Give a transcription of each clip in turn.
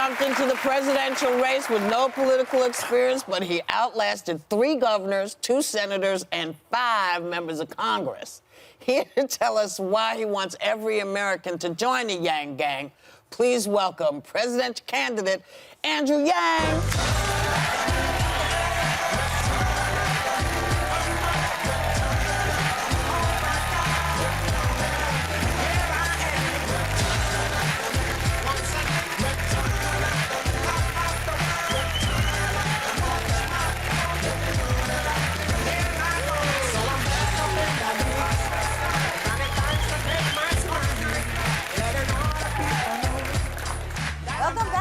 jumped into the presidential race with no political experience, but he outlasted 3 governors, 2 senators, and 5 members of Congress. Here to tell us why he wants every American to join the Yang Gang, please welcome presidential candidate Andrew Yang.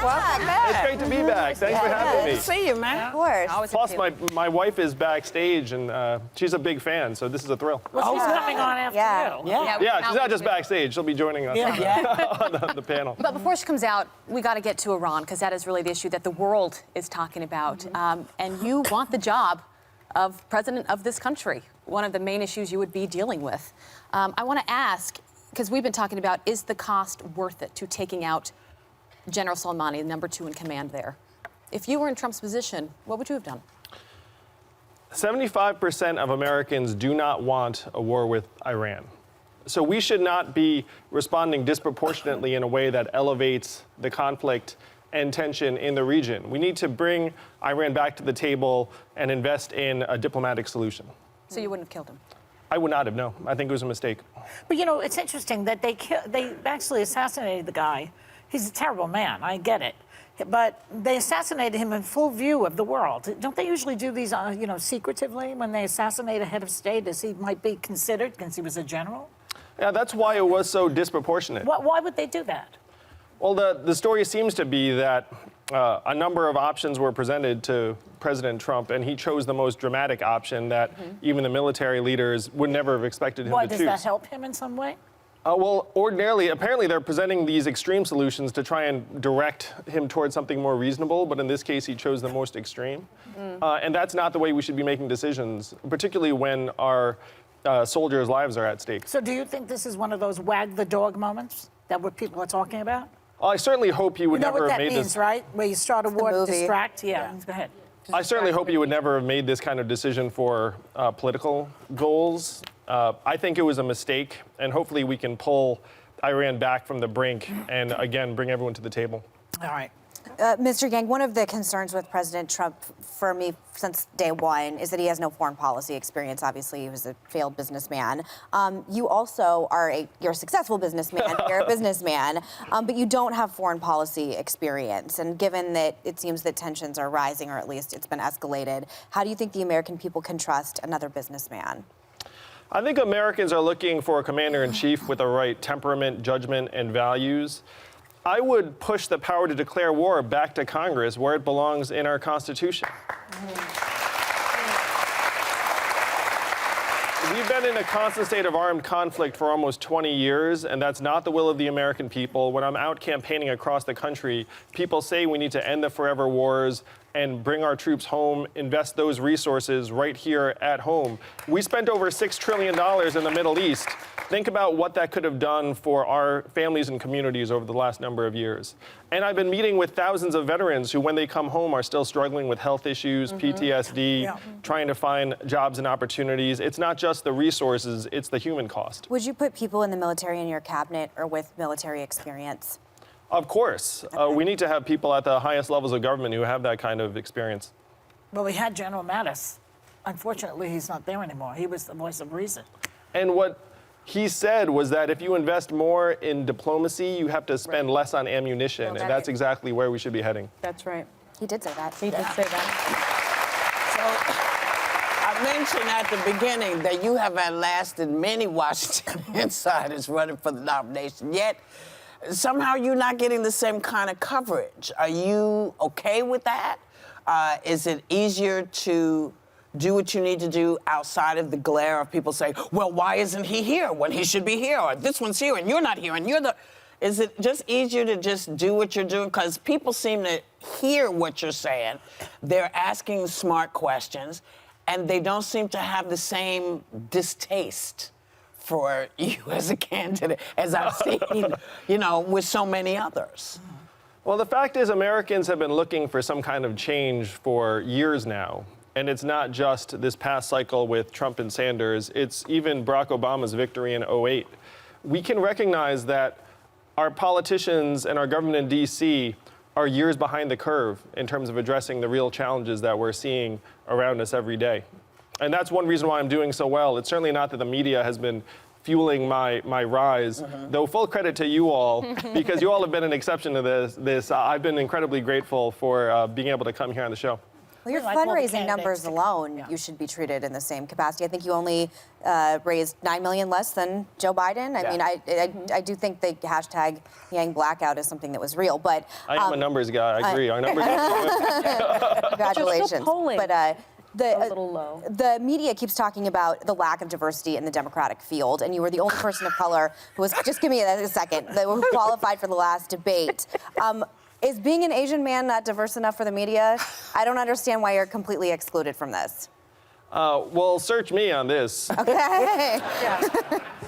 Welcome back. It's great to be back. Thanks for having me. Good to see you, man. Of course. Plus, my wife is backstage, and she's a big fan, so this is a thrill. Well, she's coming on after you. Yeah, she's not just backstage. She'll be joining us on the panel. But before she comes out, we got to get to Iran, because that is really the issue that the world is talking about. And you want the job of president of this country, one of the main issues you would be dealing with. I want to ask, because we've been talking about, is the cost worth it to taking out General Soleimani, number 2 in command there? If you were in Trump's position, what would you have done? 75% of Americans do not want a war with Iran. So we should not be responding disproportionately in a way that elevates the conflict and tension in the region. We need to bring Iran back to the table and invest in a diplomatic solution. So you wouldn't have killed him? I would not have, no. I think it was a mistake. But, you know, it's interesting that they actually assassinated the guy. He's a terrible man, I get it. But they assassinated him in full view of the world. Don't they usually do these, secretively when they assassinate a head of state, as he might be considered, because he was a general? Yeah, that's why it was so disproportionate. Why would they do that? Well, the story seems to be that a number of options were presented to President Trump, and he chose the most dramatic option that even the military leaders would never have expected him to choose. Does that help him in some way? Well, ordinarily, apparently they're presenting these extreme solutions to try and direct him towards something more reasonable, but in this case, he chose the most extreme. And that's not the way we should be making decisions, particularly when our soldiers' lives are at stake. So do you think this is one of those wag the dog moments that what people are talking about? Well, I certainly hope he would never have made this. You know what that means, right? Where you start a war to distract? Yeah, go ahead. I certainly hope he would never have made this kind of decision for political goals. I think it was a mistake, and hopefully we can pull Iran back from the brink and, again, bring everyone to the table. All right. Mr. Yang, one of the concerns with President Trump for me since day one is that he has no foreign policy experience. Obviously, he was a failed businessman. You also you're a successful businessman. You're a businessman, but you don't have foreign policy experience. And given that it seems that tensions are rising, or at least it's been escalated, how do you think the American people can trust another businessman? I think Americans are looking for a commander-in-chief with the right temperament, judgment, and values. I would push the power to declare war back to Congress, where it belongs in our Constitution. We've been in a constant state of armed conflict for almost 20 years, and that's not the will of the American people. When I'm out campaigning across the country, people say we need to end the forever wars and bring our troops home, invest those resources right here at home. We spent over $6 trillion in the Middle East. Think about what that could have done for our families and communities over the last number of years. And I've been meeting with thousands of veterans who, when they come home, are still struggling with health issues, PTSD, trying to find jobs and opportunities. It's not just the resources, it's the human cost. Would you put people in the military in your cabinet or with military experience? Of course. We need to have people at the highest levels of government who have that kind of experience. Well, we had General Mattis. Unfortunately, he's not there anymore. He was the voice of reason. And what he said was that if you invest more in diplomacy, you have to spend less on ammunition, and that's exactly where we should be heading. That's right. He did say that. He did say that. So I mentioned at the beginning that you have outlasted many Washington insiders running for the nomination, yet somehow you're not getting the same kind of coverage. Are you okay with that? Is it easier to do what you need to do outside of the glare of people saying, well, why isn't he here when he should be here? Or this one's here and you're not here and you're the... Is it just easier to just do what you're doing? Because people seem to hear what you're saying. They're asking smart questions, and they don't seem to have the same distaste for you as a candidate as I've seen, with so many others. Well, the fact is Americans have been looking for some kind of change for years now. And it's not just this past cycle with Trump and Sanders, it's even Barack Obama's victory in '08. We can recognize that our politicians and our government in D.C. are years behind the curve in terms of addressing the real challenges that we're seeing around us every day. And that's one reason why I'm doing so well. It's certainly not that the media has been fueling my rise, though full credit to you all, because you all have been an exception to this. I've been incredibly grateful for being able to come here on the show. Well, your Like all the fundraising numbers candidates. alone, Yeah. you should be treated in the same capacity. I think you only raised $9 million less than Joe Biden. I mean, I do think the hashtag Yang Blackout is something that was real, but I am a numbers guy, I agree. Our numbers congratulations. polling But a little low. the media keeps talking about the lack of diversity in the Democratic field, and you were the only person of color who was, just give me a second, that were qualified for the last debate. Is being an Asian man not diverse enough for the media? I don't understand why you're completely excluded from this. well, search me on this. Okay.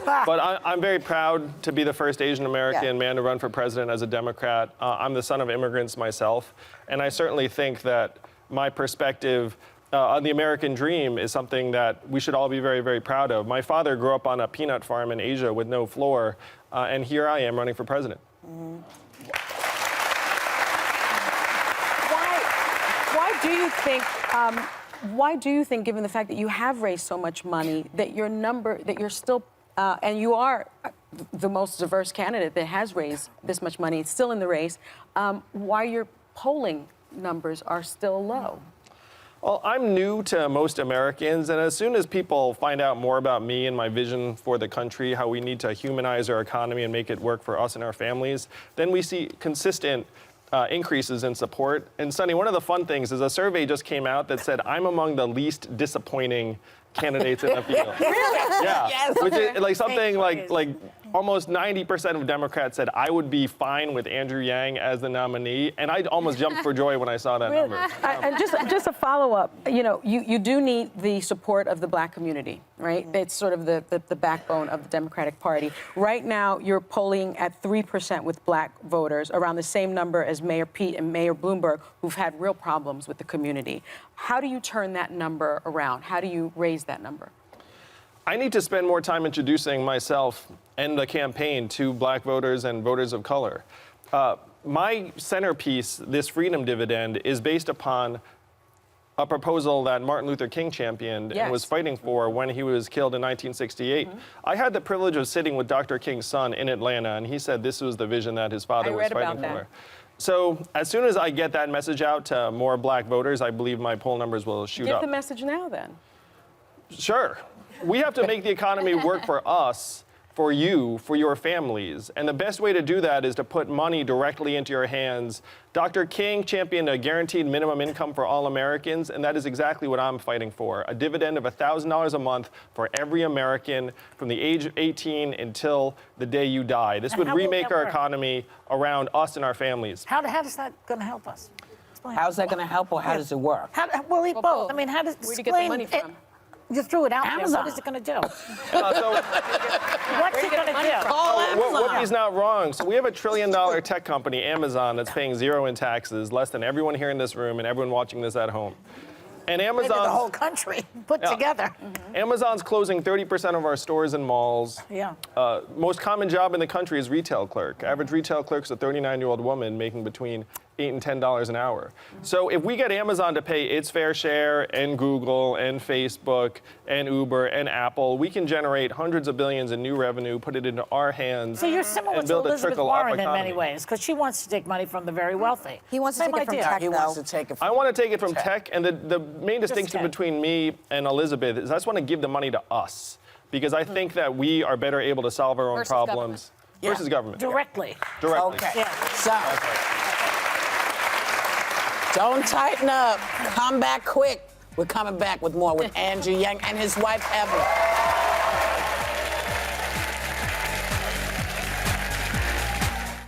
But I'm very proud to be the first Asian American man to run for president as a Democrat. I'm the son of immigrants myself, and I certainly think that my perspective on the American dream is something that we should all be very, very proud of. My father grew up on a peanut farm in Asia with no floor, and here I am running for president. Why do you think, given the fact that you have raised so much money, that your number, that you're still, and you are the most diverse candidate that has raised this much money, still in the race, why your polling numbers are still low? Well, I'm new to most Americans, and as soon as people find out more about me and my vision for the country, how we need to humanize our economy and make it work for us and our families, then we see consistent increases in support. And Sunny, one of the fun things is a survey just came out that said I'm among the least disappointing candidates in the field. Really? Yeah. Yes. Which is like something like almost 90% of Democrats said I would be fine with Andrew Yang as the nominee, and I almost jumped for joy when I saw that number. And just a follow-up, you know, you do need the support of the black community, right? It's sort of the backbone of the Democratic Party. Right now, you're polling at 3% with black voters, around the same number as Mayor Pete and Mayor Bloomberg, who've had real problems with the community. How do you turn that number around? How do you raise that number? I need to spend more time introducing myself and the campaign to black voters and voters of color. My centerpiece, this freedom dividend, is based upon a proposal that Martin Luther King championed and was fighting for when he was killed in 1968. I had the privilege of sitting with Dr. King's son in Atlanta, and he said this was the vision that his father was fighting for. So as soon as I get that message out to more black voters, I believe my poll numbers will shoot up. Give the message now, then. Sure. We have to make the economy work for us, for you, for your families. And the best way to do that is to put money directly into your hands. Dr. King championed a guaranteed minimum income for all Americans, and that is exactly what I'm fighting for. A dividend of $1,000 a month for every American from the age of 18 until the day you die. This would remake our economy around us and our families. How is that going to help us? Explain. How's that going to help, or how does it work? Well, both. both. I mean, how does Where'd you get the money explain from? You threw it out Amazon. there. What is it going to do? So What's it going to do? Whoopi's not wrong. So we have $1 trillion tech company, Amazon, that's paying zero in taxes, less than everyone here in this room and everyone watching this at home. And Maybe the whole Amazon's, country put together. Amazon's closing 30% of our stores and malls. Yeah. Most common job in the country is retail clerk. Average retail clerk's a 39-year-old woman making between $8 and $10 an hour. So if we get Amazon to pay its fair share, and Google, and Facebook, and Uber, and Apple, we can generate hundreds of billions in new revenue, put it into our hands, So you're similar and to build a Elizabeth trickle-up Warren in many economy. ways, because she wants to take money from the very wealthy. He wants to Same take it from idea. tech, He wants to take it from I want to take it from tech, and the main distinction tech. between me and Elizabeth is I just want to give the money to us, because I think that we are better able to solve our own Versus problems versus government. Directly. Directly. Okay. Yeah. So, don't tighten up. Come back quick. We're coming back with more with Andrew Yang and his wife, Evelyn.